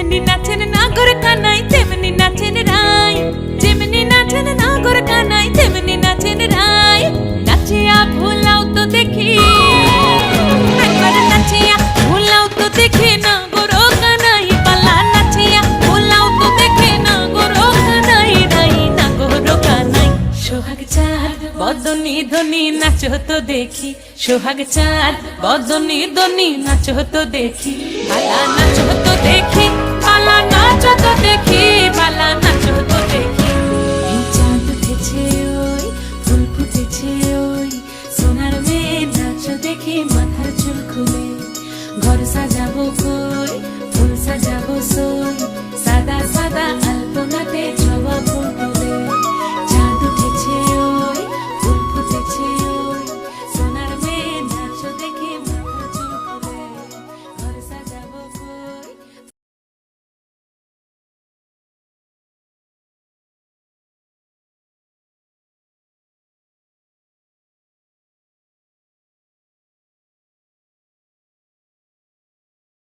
যেমনি নাচেন নাগর কানাই তেমনি নাচেন রাই, যেমনি নাচেন নাগর কানাই তেমনি নাচেন রাই। নাচিয়া ভুলাও তো দেখি, একবার নাচিয়া ভুলাও তো দেখি নাগর কানাই পালা, নাচিয়া ভুলাও তো দেখি নাগর কানাই রাই, নাগর কানাই। সোহাগ চাঁদ বদনি ধনি নাচো তো দেখি, সোহাগ চাঁদ বদনি ধনি নাচো তো দেখি, পালা নাচো তো দেখি।